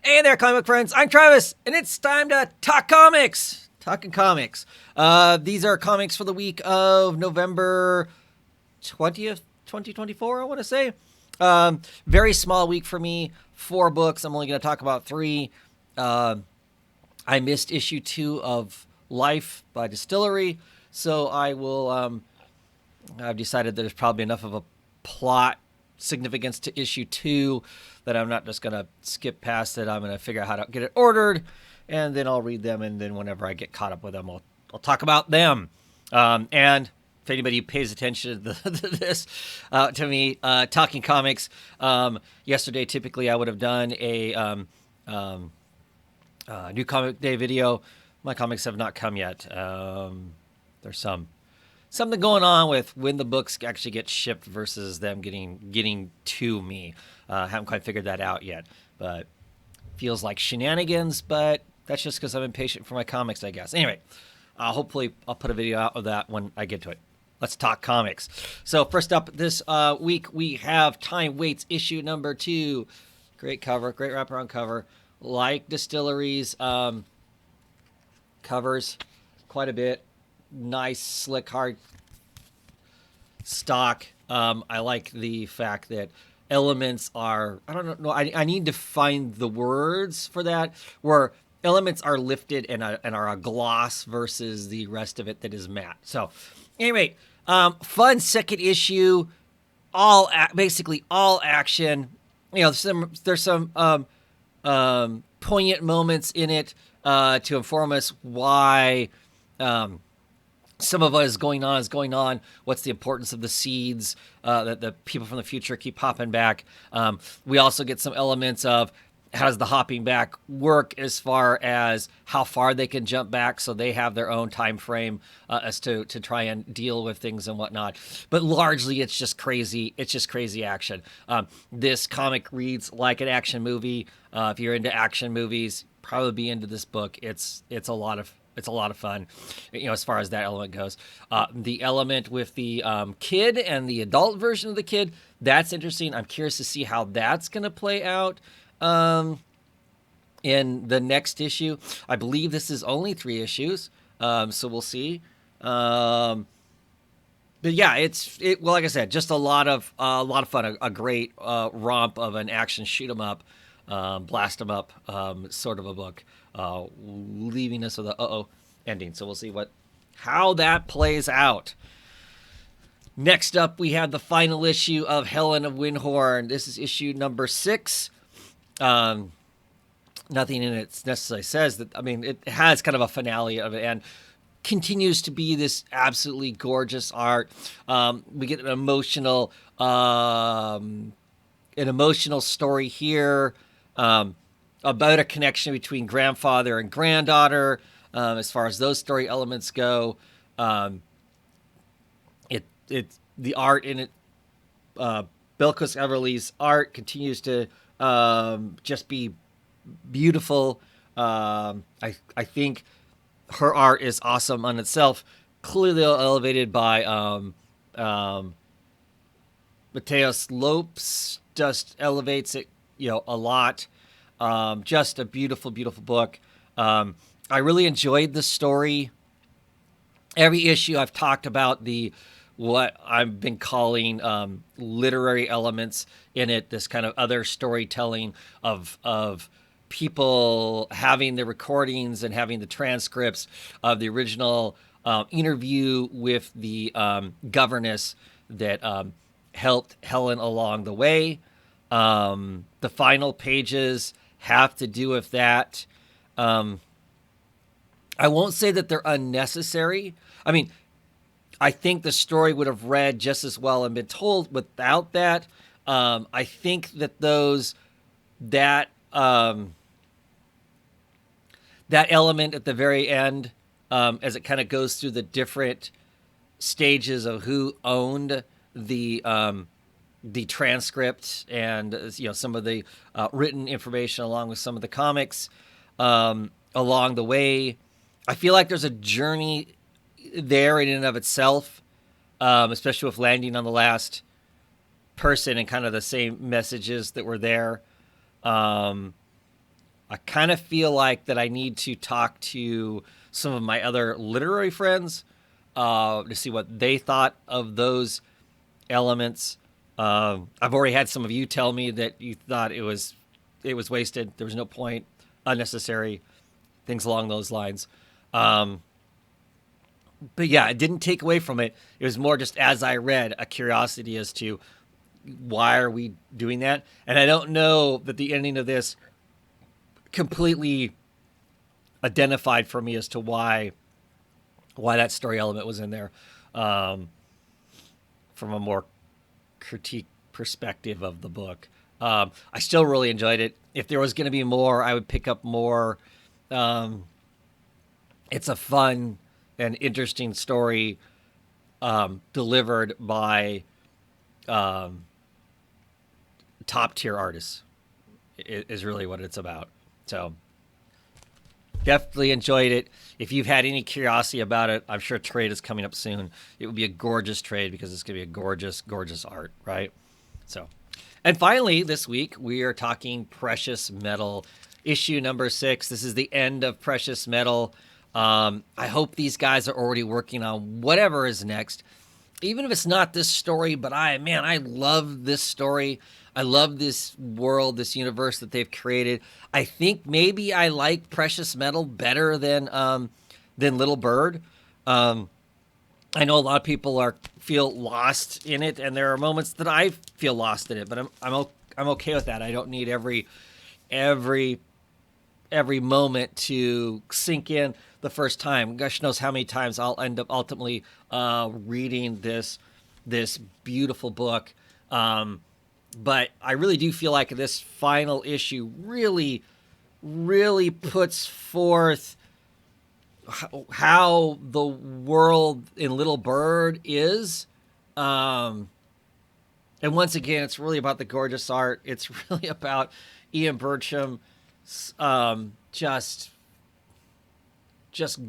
Hey there, comic friends. I'm Travis, and it's time to talk comics. Talking comics. These are comics for the week of November 20th, 2024, I want to say. Very small week for me. 4 books. I'm only going to talk about 3. I missed issue 2 of Life by Distillery, so I will. I've decided there's probably enough of a plot significance to issue 2 that I'm not just going to skip past it. I'm going to figure out how to get it ordered, and then I'll read them, and then whenever I get caught up with them, I'll talk about them. And if anybody pays attention to this, to me, talking comics, yesterday typically I would have done a new comic day video. My comics have not come yet. There's something going on with when the books actually get shipped versus them getting to me. Haven't quite figured that out yet, but feels like shenanigans, but that's just because I'm impatient for my comics, I guess. Anyway, hopefully I'll put a video out of that when I get to it. Let's talk comics. So first up this week, we have Time Waits issue number 2. Great cover, great wraparound cover. Like Distillery's covers quite a bit. Nice, slick, hard stock. I like the fact that elements are, I don't know, I need to find the words for that, where elements are lifted and are a gloss versus the rest of it that is matte. So anyway, fun second issue, basically all action. You know, there's some poignant moments in it to inform us why some of what is going on, what's the importance of the seeds, that the people from the future keep popping back. We also get some elements of how does the hopping back work as far as how far they can jump back, so they have their own time frame as to try and deal with things and whatnot. But largely, it's just crazy. It's just crazy action. This comic reads like an action movie. If you're into action movies, probably be into this book. It's a lot of fun, you know, as far as that element goes. The element with the kid and the adult version of the kid, that's interesting. I'm curious to see how that's going to play out in the next issue. I believe this is only 3 issues, so we'll see. But yeah, well, like I said, just a lot of fun. A great romp of an action shoot 'em up, blast 'em up sort of a book, leaving us with a ending. So we'll see how that plays out. Next up, we have the final issue of Helen of Wyndhorn. This is issue number 6. Nothing in it necessarily says that. I mean, it has kind of a finale of it and continues to be this absolutely gorgeous art. We get an emotional story here about a connection between grandfather and granddaughter. As far as those story elements go, the art in it, Bilquis Everly's art continues to just be beautiful. I think her art is awesome on itself. Clearly elevated by Mateus Lopes, just elevates it, you know, a lot. Just a beautiful, beautiful book. I really enjoyed the story. Every issue I've talked about what I've been calling literary elements in it, this kind of other storytelling of people having the recordings and having the transcripts of the original interview with the governess that helped Helen along the way. The final pages have to do with that. I won't say that they're unnecessary. I mean, I think the story would have read just as well and been told without that. I think that that element at the very end, as it kind of goes through the different stages of who owned the transcript and, you know, some of the written information along with some of the comics along the way. I feel like there's a journey there in and of itself, especially with landing on the last person and kind of the same messages that were there. I kind of feel like that I need to talk to some of my other literary friends to see what they thought of those elements. I've already had some of you tell me that you thought it was wasted. There was no point, unnecessary, things along those lines. Um, but yeah, it didn't take away from it. It was more just as I read, a curiosity as to why are we doing that. And I don't know that the ending of this completely identified for me as to why that story element was in there, um, from a more critique perspective of the book. I still really enjoyed it. If there was going to be more, I would pick up more. Um, it's a fun and interesting story, delivered by um, top tier artists. Is really what it's about. So definitely enjoyed it. If you've had any curiosity about it, I'm sure a trade is coming up soon. It would be a gorgeous trade because it's going to be a gorgeous, gorgeous art, right? So, and finally, this week we are talking Precious Metal, issue number 6. This is the end of Precious Metal. I hope these guys are already working on whatever is next, even if it's not this story. But I love this story. I love this world, this universe that they've created. I think maybe I like Precious Metal better than Little Bird. I know a lot of people feel lost in it, and there are moments that I feel lost in it. But I'm okay with that. I don't need every moment to sink in the first time. Gosh knows how many times I'll end up ultimately reading this beautiful book. But I really do feel like this final issue really, really puts forth how the world in Little Bird is. And once again, it's really about the gorgeous art. It's really about Ian Bertram, just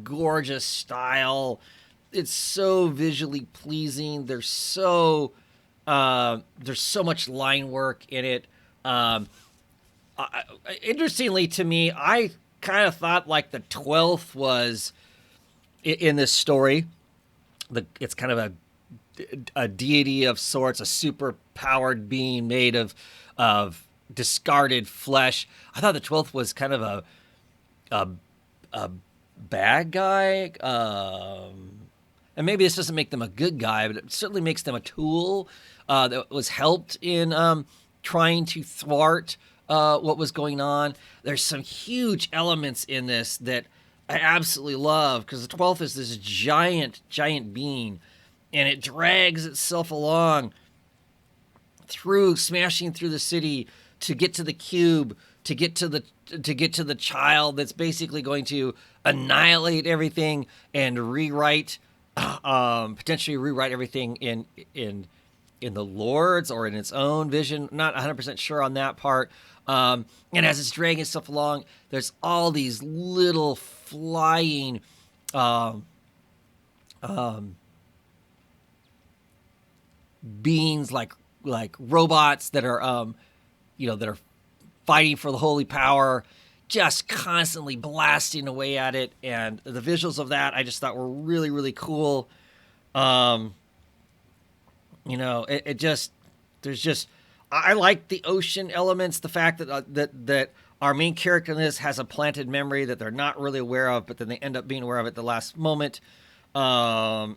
gorgeous style. It's so visually pleasing. There's so much line work in it. Interestingly to me, I kind of thought like the 12th was in this story. It's kind of a deity of sorts, a super powered being made of discarded flesh. I thought the 12th was kind of a bad guy. And maybe this doesn't make them a good guy, but it certainly makes them a tool that was helped in trying to thwart what was going on. There's some huge elements in this that I absolutely love, because the 12th is this giant being, and it drags itself along smashing through the city to get to the cube, to get to the child that's basically going to annihilate everything and potentially rewrite everything in the Lord's or in its own vision. Not 100% sure on that part. And as it's dragging itself along, there's all these little flying beings like robots that are that are fighting for the holy power, just constantly blasting away at it. And the visuals of that I just thought were really, really cool. I like the ocean elements, the fact that our main character in this has a planted memory that they're not really aware of, but then they end up being aware of it at the last moment, to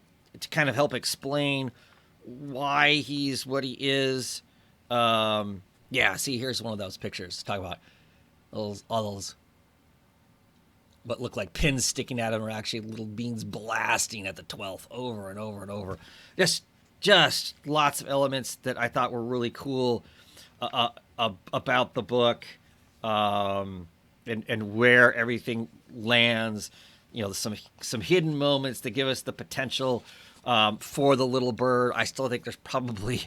kind of help explain why he's what he is. See, here's one of those pictures. Talk about all those what look like pins sticking at them are actually little beans blasting at the 12th over and over and over. Just lots of elements that I thought were really cool about the book, and where everything lands. Some hidden moments that give us the potential for the Little Bird. I still think there's probably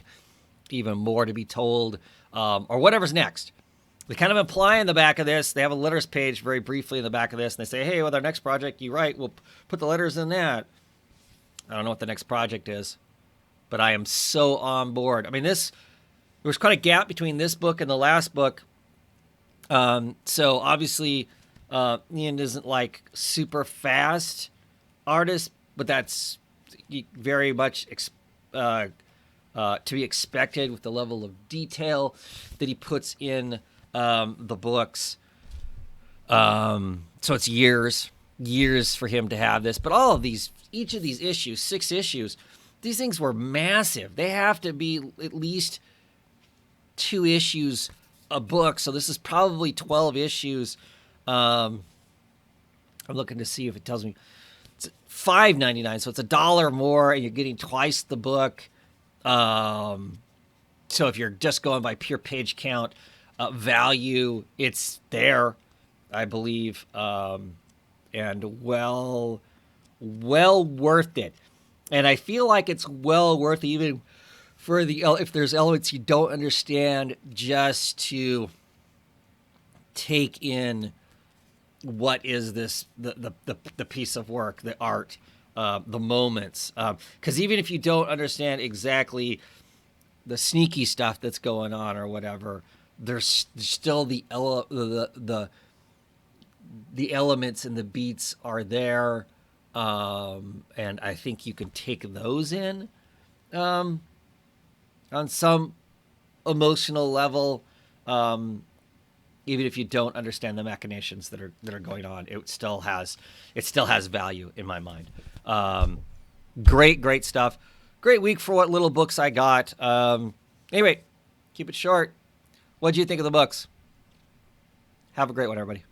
even more to be told, or whatever's next. They kind of imply in the back of this, they have a letters page very briefly in the back of this, and they say, hey, with our next project, you write, we'll put the letters in that. I don't know what the next project is, but I am so on board. I mean, there was quite a gap between this book and the last book. So obviously, Ian isn't like super fast artist, but that's very much to be expected with the level of detail that he puts in the books. So it's years for him to have this. But all of these, each of these issues, 6 issues, these things were massive. They have to be at least 2 issues a book. So this is probably 12 issues. I'm looking to see if it tells me it's $5.99, so it's $1 more, and you're getting twice the book. So if you're just going by pure page count value, it's there, I believe, and well worth it. And I feel like it's well worth it, even for if there's elements you don't understand, just to take in what is this the piece of work, the art, the moments. Because even if you don't understand exactly the sneaky stuff that's going on or whatever, there's still the elements and the beats are there, and I think you can take those in on some emotional level. Even if you don't understand the machinations that are going on, it still has value in my mind. Great stuff. Great week for what little books I got. Anyway, keep it short. What did you think of the books? Have a great one, everybody.